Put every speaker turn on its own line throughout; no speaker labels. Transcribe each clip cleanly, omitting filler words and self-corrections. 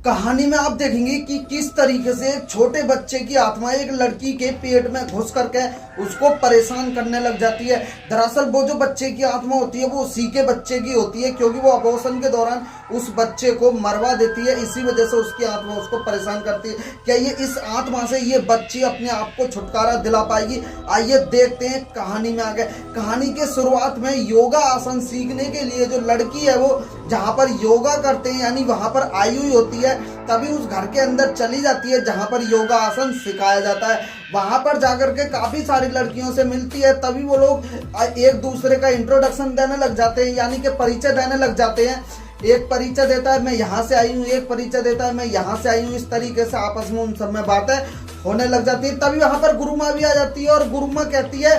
कहानी में आप देखेंगे कि किस तरीके से एक छोटे बच्चे की आत्मा एक लड़की के पेट में घुस करके उसको परेशान करने लग जाती है। दरअसल वो जो बच्चे की आत्मा होती है वो उसी के बच्चे की होती है, क्योंकि वो अबॉर्शन के दौरान उस बच्चे को मरवा देती है। इसी वजह से उसकी आत्मा उसको परेशान करती है। क्या ये इस आत्मा से ये बच्ची अपने आप को छुटकारा दिला पाएगी? आइए देखते हैं कहानी में आगे। कहानी के शुरुआत में योगा आसन सीखने के लिए जो लड़की है वो जहाँ पर योगा करते हैं यानी वहाँ पर आई हुई होती है, तभी उस घर के अंदर चली जाती है जहाँ पर योगा आसन सिखाया जाता है। वहाँ पर जाकर के काफ़ी सारी लड़कियों से मिलती है, तभी वो लोग एक दूसरे का इंट्रोडक्शन देने लग जाते हैं, यानी कि परिचय देने लग जाते हैं। एक परिचय देता है मैं यहाँ से आई हूँ, एक परिचय देता है मैं यहाँ से आई हूँ। इस तरीके से आपस में उन सब में बातें होने लग जाती है। तभी वहाँ पर गुरु माँ भी आ जाती है और गुरु माँ कहती है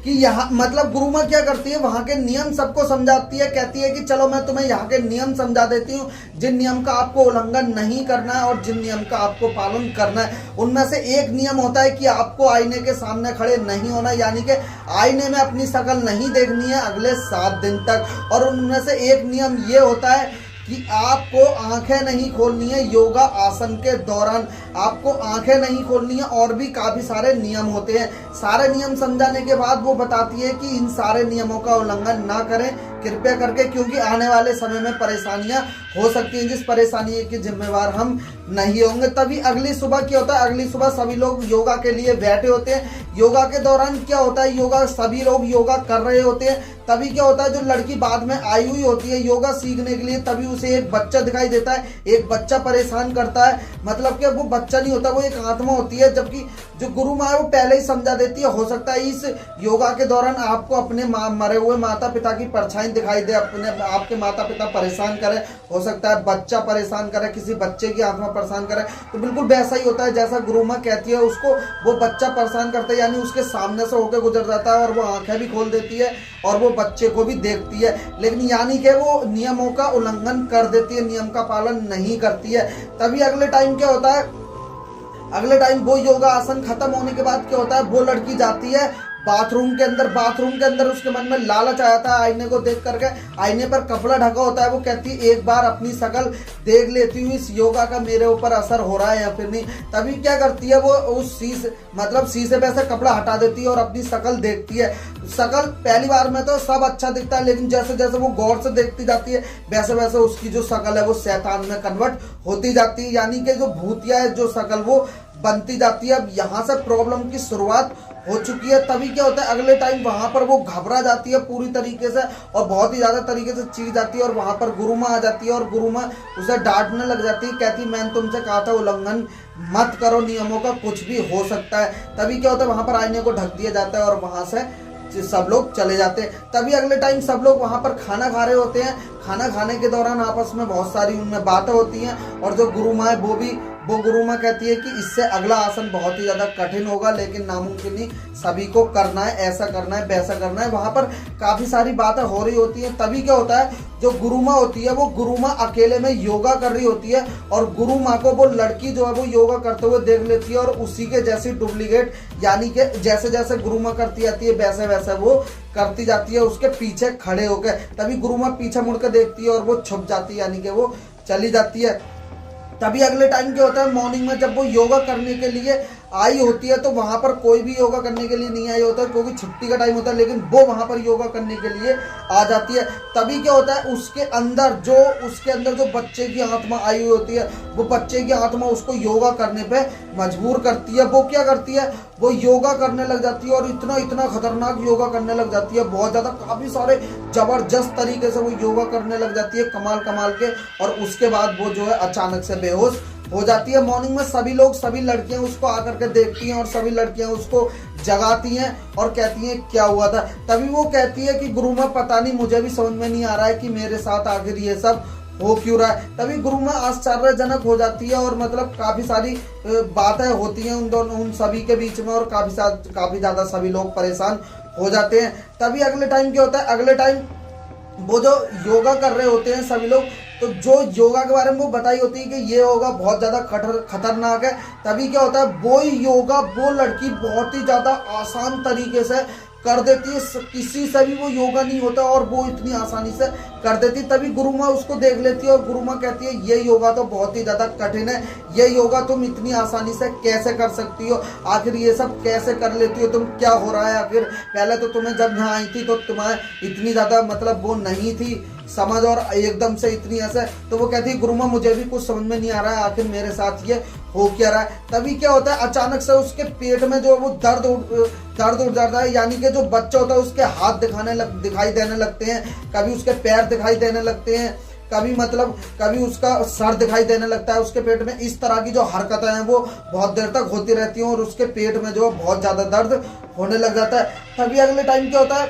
कि यहाँ मतलब गुरु माँ क्या करती है, वहाँ के नियम सबको समझाती है। कहती है कि चलो मैं तुम्हें यहाँ के नियम समझा देती हूँ, जिन नियम का आपको उल्लंघन नहीं करना है और जिन नियम का आपको पालन करना है। उनमें से एक नियम होता है कि आपको आईने के सामने खड़े नहीं होना, यानी कि आईने में अपनी शक्ल नहीं देखनी है अगले 7 दिन तक। और उनमें से एक नियम ये होता है कि आपको आंखें नहीं खोलनी है योगा आसन के दौरान, आपको आंखें नहीं खोलनी है। और भी काफ़ी सारे नियम होते हैं। सारे नियम समझाने के बाद वो बताती है कि इन सारे नियमों का उल्लंघन ना करें कृपया करके, क्योंकि आने वाले समय में परेशानियां हो सकती हैं जिस परेशानी के जिम्मेवार हम नहीं होंगे। तभी अगली सुबह क्या होता है, अगली सुबह सभी लोग योगा के लिए बैठे होते हैं। योगा के दौरान क्या होता है, योगा सभी लोग योगा कर रहे होते हैं। तभी क्या होता है, जो लड़की बाद में आई हुई होती है योगा सीखने के लिए, तभी उसे एक बच्चा दिखाई देता है। एक बच्चा परेशान करता है, मतलब कि वो बच्चा नहीं होता, वो एक आत्मा होती है। जबकि जो गुरु माँ है वो पहले ही समझा देती है, हो सकता है इस योगा के दौरान आपको अपने मरे हुए माता पिता की परछाई दिखाई दे, अपने आपके माता पिता परेशान करे, हो सकता है बच्चा परेशान करे, किसी बच्चे की आत्मा परेशान करे। तो बिल्कुल वैसा ही होता है जैसा गुरु माँ कहती है, उसको वो बच्चा परेशान करता है, यानी उसके सामने से होकर गुजर जाता है और वो आंखें भी खोल देती है और वो बच्चे को भी देखती है, लेकिन यानी कि वो नियमों का उल्लंघन कर देती है, नियम का पालन नहीं करती है। तभी अगले टाइम क्या होता है, अगले टाइम वो योगा आसन खत्म होने के बाद क्या होता है, वो लड़की जाती है बाथरूम के अंदर उसके मन में लालच आया था आईने को देख करके। आईने पर कपड़ा ढका होता है, वो कहती है एक बार अपनी शक्ल देख लेती हूँ, इस योगा का मेरे ऊपर असर हो रहा है या फिर नहीं। तभी क्या करती है, वो उस शीशे पे से कपड़ा हटा देती है और अपनी शक्ल देखती है। शक्ल पहली बार में तो सब अच्छा दिखता है, लेकिन जैसे जैसे वो गौर से देखती जाती है वैसे वैसे उसकी जो शक्ल है वो शैतान में कन्वर्ट होती जाती है, यानी कि जो भूतिया है जो शक्ल वो बनती जाती है। अब यहाँ से प्रॉब्लम की शुरुआत हो चुकी है। तभी क्या होता है, अगले टाइम वहां पर वो घबरा जाती है पूरी तरीके से और बहुत ही ज्यादा तरीके से चीख जाती है और वहां पर गुरु माँ आ जाती है और गुरु माँ उसे डांटने लग जाती है। कहती मैंने तुमसे कहा था उल्लंघन मत करो नियमों का, कुछ भी हो सकता है। तभी क्या होता है, वहां पर आईने को ढक दिया जाता है और वहां से सब लोग चले जाते हैं। तभी अगले टाइम सब लोग वहां पर खाना खा रहे होते हैं। खाना खाने के दौरान आपस में बहुत सारी उनमें बातें होती हैं और जो गुरु माँ है वो गुरु माँ कहती है कि इससे अगला आसन बहुत ही ज़्यादा कठिन होगा, लेकिन नामुमकिन नहीं, सभी को करना है, ऐसा करना है, वैसा करना है। वहाँ पर काफ़ी सारी बातें हो रही होती हैं। तभी क्या होता है, जो गुरु माँ होती है वो गुरु माँ अकेले में योगा कर रही होती है और गुरु माँ को वो लड़की जो है वो योगा करते हुए देख लेती है और उसी के जैसी डुप्लीकेट, यानी कि जैसे जैसे गुरु माँ करती जाती है वैसे वैसे वो करती जाती है उसके पीछे खड़े होकर। तभी गुरु माँ पीछे मुड़ कर देखती है और वो छुप जाती है, यानी कि वो चली जाती है। तभी अगले टाइम क्या होता है, मॉर्निंग में जब वो योगा करने के लिए आई होती है तो वहाँ पर कोई भी योगा करने के लिए नहीं आई होता क्योंकि छुट्टी का टाइम होता है, लेकिन वो वहाँ पर योगा करने के लिए आ जाती है। तभी क्या होता है, उसके अंदर जो बच्चे की आत्मा आई हुई होती है, वो बच्चे की आत्मा उसको योगा करने पे मजबूर करती है। वो क्या करती है, वो योगा करने लग जाती है और इतना खतरनाक योगा करने लग जाती है, बहुत ज़्यादा काफ़ी सारे ज़बरदस्त तरीके से वो योगा करने लग जाती है कमाल के। और उसके बाद वो जो है अचानक से बेहोश हो जाती है। मॉर्निंग में सभी लड़कियां उसको आकर के देखती हैं और सभी लड़कियां उसको जगाती हैं और कहती हैं क्या हुआ था। तभी वो कहती है कि गुरु माँ पता नहीं, मुझे भी समझ में नहीं आ रहा है कि मेरे साथ आखिर ये सब हो क्यों रहा है। तभी गुरु माँ आश्चर्यजनक हो जाती है और मतलब काफ़ी सारी बातें होती हैं उन सभी के बीच में और काफ़ी ज़्यादा सभी लोग परेशान हो जाते हैं। तभी अगले टाइम क्या होता है, अगले टाइम वो जो योगा कर रहे होते हैं सभी लोग, तो जो योगा के बारे में वो बताई होती है कि ये योगा बहुत ज़्यादा खतरनाक है। तभी क्या होता है, वो योगा वो लड़की बहुत ही ज़्यादा आसान तरीके से कर देती है, किसी से भी वो योगा नहीं होता और वो इतनी आसानी से कर देती। तभी गुरु माँ उसको देख लेती है और गुरु माँ कहती है ये योगा तो बहुत ही ज़्यादा कठिन है, ये योगा तुम इतनी आसानी से कैसे कर सकती हो, आखिर ये सब कैसे कर लेती हो तुम, क्या हो रहा है आखिर, पहले तो तुम्हें जब यहाँ आई थी तो तुम्हें इतनी ज़्यादा मतलब वो नहीं थी समझ और एकदम से इतनी ऐसे। तो वो कहती है गुरु माँ मुझे भी कुछ समझ में नहीं आ रहा है, आखिर मेरे साथ ये हो क्या रहा है। तभी क्या होता है अचानक से उसके पेट में जो वो दर्द उठ जाता है, यानी कि जो बच्चा होता है उसके हाथ दिखाई देने लगते हैं, कभी उसके पैर दिखाई देने लगते हैं, कभी उसका सर दिखाई देने लगता है उसके पेट में। इस तरह की जो हरकतें हैं वो बहुत देर तक होती रहती हैं और उसके पेट में जो बहुत ज़्यादा दर्द होने लग जाता है। तभी अगले टाइम क्या होता है,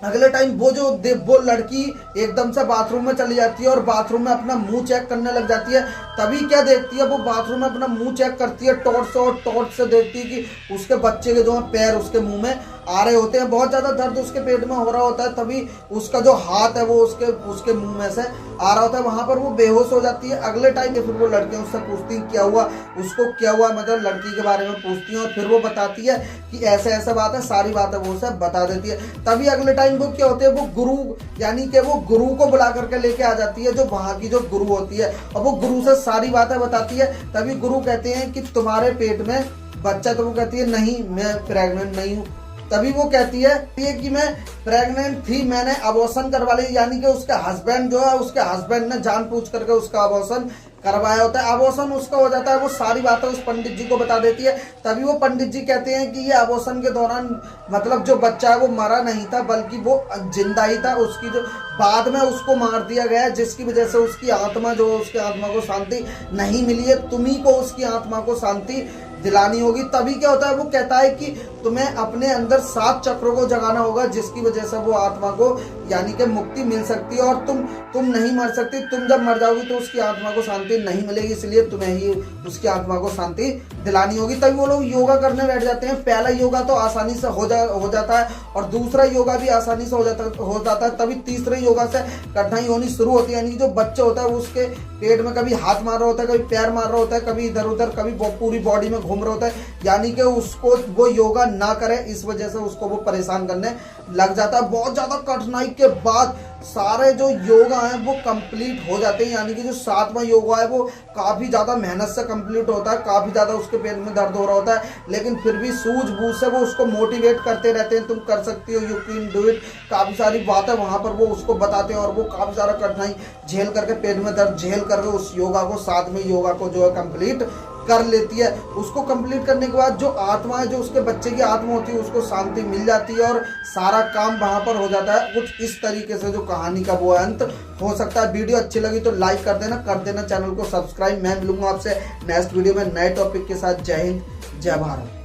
अगले टाइम वो लड़की एकदम से बाथरूम में चली जाती है और बाथरूम में अपना मुंह चेक करने लग जाती है। तभी क्या देखती है वो बाथरूम में अपना मुंह चेक करती है टॉर्च से, और टॉर्च से देखती है कि उसके बच्चे के जो पैर उसके मुंह में आ रहे होते हैं, बहुत ज़्यादा दर्द उसके पेट में हो रहा होता है। तभी उसका जो हाथ है वो उसके मुंह में से आ रहा होता है, वहाँ पर वो बेहोश हो जाती है। अगले टाइम फिर वो लड़कियाँ उससे पूछती हैं क्या हुआ, उसको क्या हुआ, मतलब लड़की के बारे में पूछती हैं और फिर वो बताती है कि ऐसे ऐसा बात है, सारी बातें वो सब बता देती है। तभी अगले टाइम वो क्या होते हैं, वो गुरु यानी कि वो गुरु को बुला करके लेके आ जाती है, जो वहाँ की जो गुरु होती है, और वो गुरु से सारी बातें बताती है। तभी गुरु कहते हैं कि तुम्हारे पेट में बच्चा, तो वो कहती है नहीं मैं प्रेग्नेंट नहीं हूँ। तभी वो कहती है कि मैं प्रेग्नेंट थी, मैंने अबॉर्शन करवा ली, यानी कि उसके हस्बैंड जो है, उसके हस्बैंड ने जानबूझ करके उसका अबॉर्शन करवाया होता है। अबॉर्शन उसका हो जाता है, वो सारी बातें उस पंडित जी को बता देती है। तभी वो पंडित जी कहते हैं कि ये अबॉर्शन के दौरान मतलब जो बच्चा है वो मरा नहीं था, बल्कि वो जिंदा ही था, उसकी जो बाद में उसको मार दिया गया, जिसकी वजह से उसकी आत्मा को शांति नहीं मिली है। तुम्ही को उसकी आत्मा को शांति दिलानी होगी। तभी क्या होता है, वो कहता है कि तुम्हें अपने अंदर 7 चक्रों को जगाना होगा, जिसकी वजह से वो आत्मा को यानी कि मुक्ति मिल सकती है और तुम नहीं मर सकती। तुम जब मर जाओगी तो उसकी आत्मा को शांति नहीं मिलेगी, इसलिए तुम्हें ही उसकी आत्मा को शांति दिलानी होगी। तभी वो लोग योगा करने बैठ जाते हैं। पहला योगा तो आसानी से हो जाता है और दूसरा योगा भी आसानी से हो जाता है। तभी तीसरे योगा से कठिनाई होनी शुरू होती है, यानी कि जो बच्चा होता है वो उसके पेट में कभी हाथ मार रहा होता है, कभी पैर मार रहा होता है, कभी इधर उधर, कभी पूरी बॉडी में घूम रहा होता है, यानी कि उसको वो योगा ना करे, इस वजह से उसको वो परेशान करने लग जाता है। बहुत ज़्यादा कठिनाई के बाद सारे जो योगा हैं वो कंप्लीट हो जाते हैं, यानी कि जो 7वां योगा है वो काफ़ी ज़्यादा मेहनत से कंप्लीट होता है, काफ़ी ज़्यादा उसके पेट में दर्द हो रहा होता है, लेकिन फिर भी सूझबूझ से वो उसको मोटिवेट करते रहते हैं, तुम कर सकती हो, यू कैन डू इट, काफ़ी सारी बातें वहाँ पर वो उसको बताते हैं और वो काफ़ी सारा कठिनाई झेल करके, पेट में दर्द झेल करके उस योगा को 7वें योगा को जो है कंप्लीट कर लेती है। उसको कंप्लीट करने के बाद जो आत्मा है, जो उसके बच्चे की आत्मा होती है, उसको शांति मिल जाती है और सारा काम वहाँ पर हो जाता है। कुछ इस तरीके से जो कहानी का वो अंत हो सकता है। वीडियो अच्छी लगी तो लाइक कर देना चैनल को सब्सक्राइब। मैं मिलूंगा आपसे नेक्स्ट वीडियो में नए टॉपिक के साथ। जय हिंद, जय भारत।